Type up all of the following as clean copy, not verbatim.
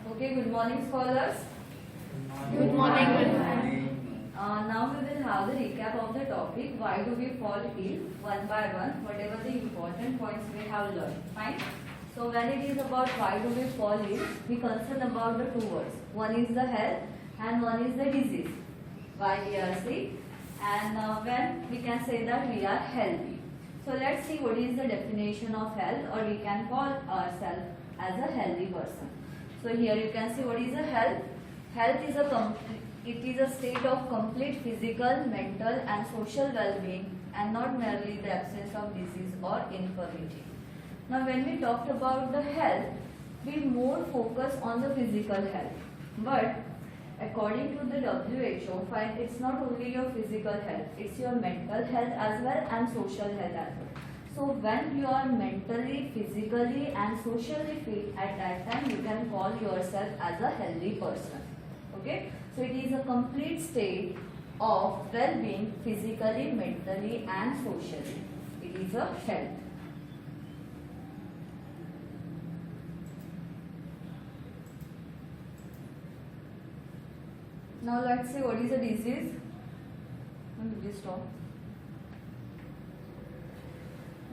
Okay, good morning, scholars. Good morning. Good morning. Now we will have the recap of the topic. Why do we fall ill? One by one, whatever the important points we have learned. Fine. So when it is about why do we fall ill, we concern about the two words. One is the health and one is the disease. Why we are sick and when we can say that we are healthy. So let's see what is the definition of health, or we can call ourselves as a healthy person. So here you can see what is a health. Health is a state of complete physical, mental and social well-being, and not merely the absence of disease or infirmity. Now when we talked about the health, we more focus on the physical health. But according to the WHO, find it's not only your physical health, it's your mental health as well and social health as well. So when you are mentally, physically and socially fit, at that time you can call yourself as a healthy person. Okay? So it is a complete state of well-being physically, mentally and socially. It is a health. Now let's see what is a disease. Just stop.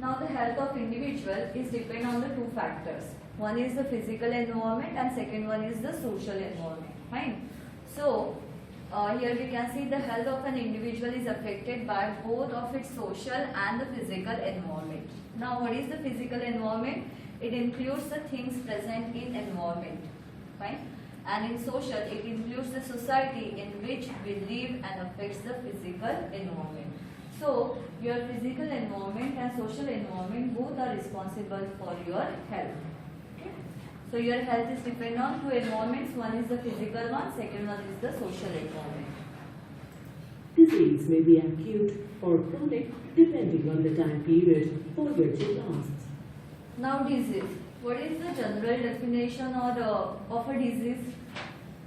Now the health of individual is depend on the two factors. One is the physical environment and second one is the social environment. Fine. So here we can see the health of an individual is affected by both of its social and the physical environment. Now what is the physical environment? It includes the things present in environment. Fine. And in social, it includes the society in which we live and affects the physical environment. So, your physical environment and social environment both are responsible for your health. Okay? So, your health is dependent on two environments. One is the physical one, second one is the social environment. Disease may be acute or chronic depending on the time period for which it lasts. Now, disease. What is the general definition of a disease?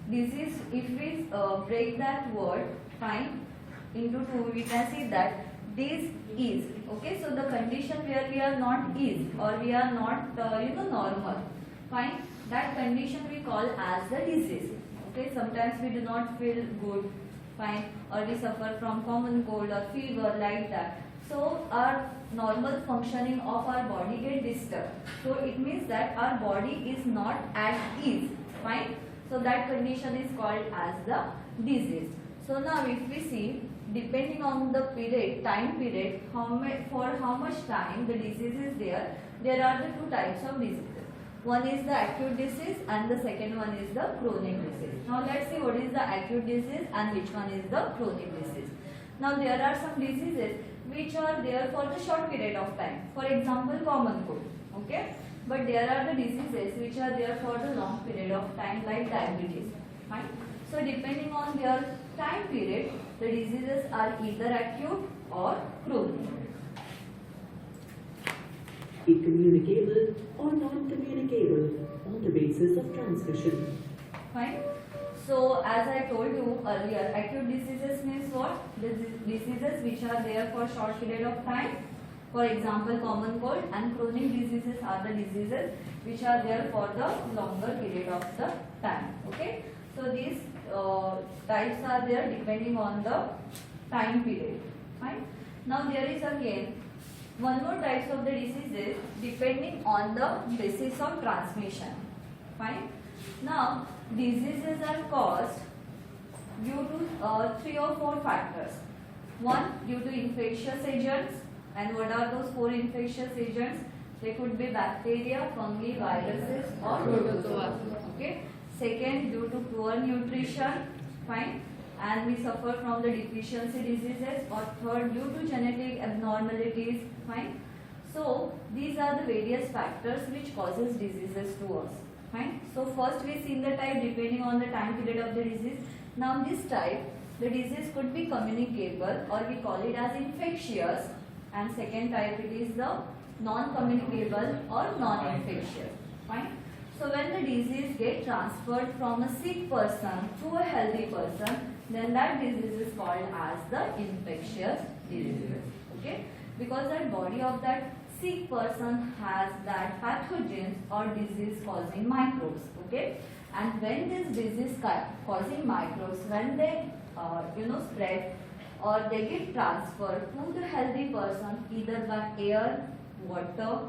Disease, if we break that word, fine, into two, we can see that this is. Okay, so the condition where we are not is or we are not, normal. Fine, that condition we call as the disease. Okay, sometimes we do not feel good, fine, or we suffer from common cold or fever like that. So our normal functioning of our body get disturbed. So it means that our body is not at ease. Fine. So that condition is called as the disease. So now if we see, depending on the period, time period, for how much time the disease is there are the two types of diseases. One is the acute disease and the second one is the chronic disease. Now let's see what is the acute disease and which one is the chronic disease. Now there are some diseases which are there for the short period of time. For example, common cold. Okay? But there are the diseases which are there for the long period of time, like diabetes. Fine? So depending on their time period, the diseases are either acute or chronic. Be communicable or non-communicable on the basis of transmission. Fine? So as I told you earlier, acute diseases means what? The diseases which are there for short period of time. For example, common cold, and chronic diseases are the diseases which are there for the longer period of the time. Okay? So these types are there depending on the time period. Fine? Now there is again one more types of the diseases depending on the basis of transmission. Fine? Now diseases are caused due to 3 or 4 factors. One, due to infectious agents. And what are those 4 infectious agents? They could be bacteria, fungi, viruses or protozoa. Okay. Second, due to poor nutrition. Fine. And we suffer from the deficiency diseases. Or third, due to genetic abnormalities. Fine. So these are the various factors which causes diseases to us. Fine. So first we see the type depending on the time period of the disease. Now this type, the disease could be communicable or we call it as infectious. And second type, it is the non-communicable or non-infectious. Fine. So when the disease gets transferred from a sick person to a healthy person, then that disease is called as the infectious disease. Okay. Because that body of that sick person has that pathogens or disease causing microbes. Okay, and when this disease causing microbes, when they spread or they get transferred to the healthy person either by air, water,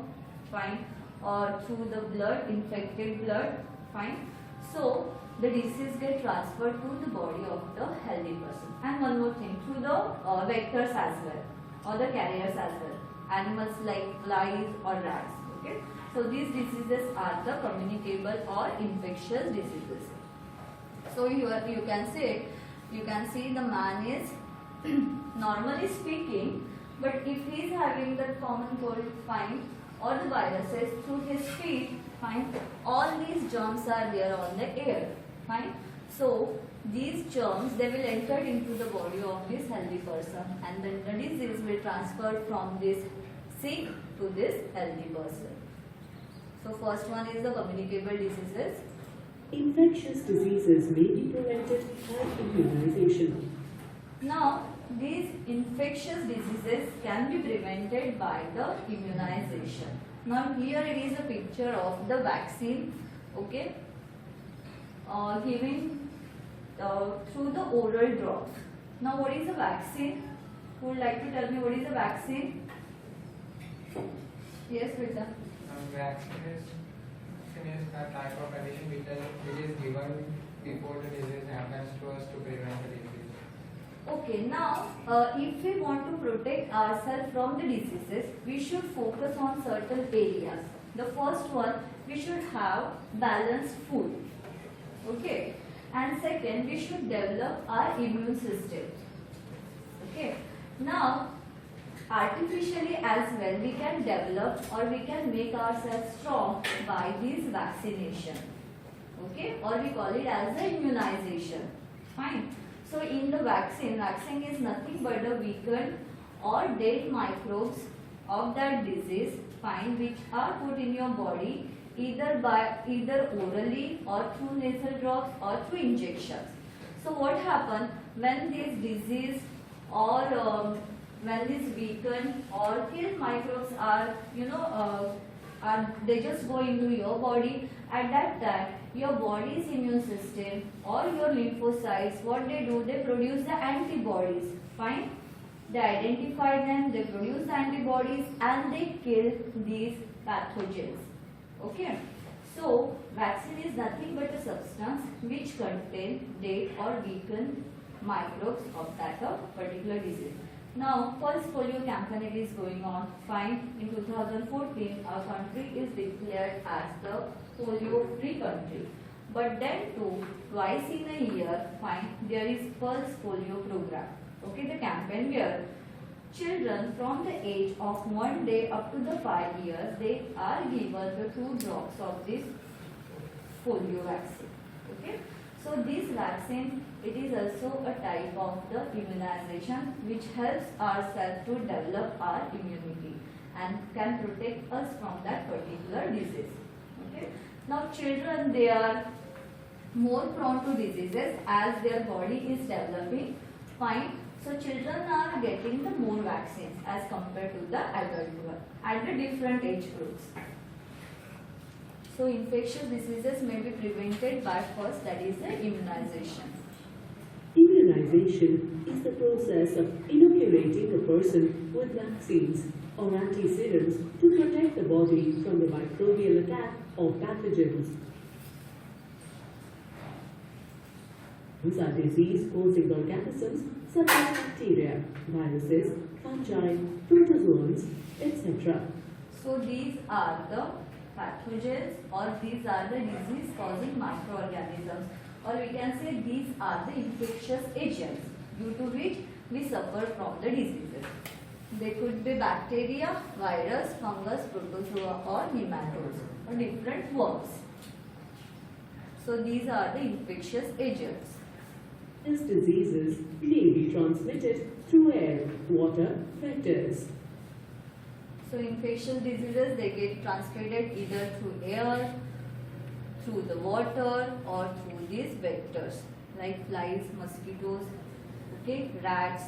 fine, or through the blood, infected blood, fine. So the disease get transferred to the body of the healthy person. And one more thing, through the vectors as well, or the carriers as well, animals like flies or rats. Okay, so these diseases are the communicable or infectious diseases. So here you can see the man is normally speaking, but if he is having the common cold, fine, or the viruses through his feet, fine, all these germs are there on the air, fine. So these germs, they will enter into the body of this healthy person, and then the disease will transfer from this sick to this healthy person. So first one is the communicable diseases. Infectious diseases may be prevented by immunization. Now, these infectious diseases can be prevented by the immunization. Now, here it is a picture of the vaccine, okay, given through the oral drops. Now, what is a vaccine? Who would like to tell me what is a vaccine? Yes, Vita. Vaccine is a type of medicine which is given before the disease happens to us to prevent the disease. Okay, now if we want to protect ourselves from the diseases, we should focus on certain areas. The first one, we should have balanced food. Okay, and second, we should develop our immune system. Okay, now artificially as well, we can develop or we can make ourselves strong by this vaccination. Okay, or we call it as the immunization. Fine. So in the vaccine is nothing but the weakened or dead microbes of that disease, fine, which are put in your body either orally or through nasal drops or through injections. So what happens when this disease or when these weakened or killed microbes are they just go into your body, at that time your body's immune system or your lymphocytes, what they do, they produce the antibodies, fine, they identify them, they produce the antibodies and they kill these pathogens. Okay, so vaccine is nothing but a substance which contain dead or weakened microbes of that of particular disease. Now, pulse polio campaign it is going on. Fine. In 2014, our country is declared as the polio-free country. But then too, twice in a year, fine, there is pulse polio program. Okay, the campaign where children from the age of 1 day up to the 5 years, they are given the 2 drops of this polio vaccine. Okay. So this vaccine, it is also a type of the immunization which helps ourselves to develop our immunity and can protect us from that particular disease. Okay. Now children, they are more prone to diseases as their body is developing. Fine. So children are getting the more vaccines as compared to the adult one at the different age groups. So infectious diseases may be prevented by first, that is the immunization. Immunization is the process of inoculating a person with vaccines or antiserums to protect the body from the microbial attack of pathogens. These are disease-causing organisms such as bacteria, viruses, fungi, protozoans, etc. So these are the pathogens or these are the disease-causing microorganisms, or we can say these are the infectious agents due to which we suffer from the diseases. They could be bacteria, virus, fungus, protozoa or nematodes or different worms. So these are the infectious agents. These diseases may be transmitted through air, water, vectors. So infectious diseases, they get transmitted either through air, through the water or through these vectors like flies, mosquitoes, okay, rats,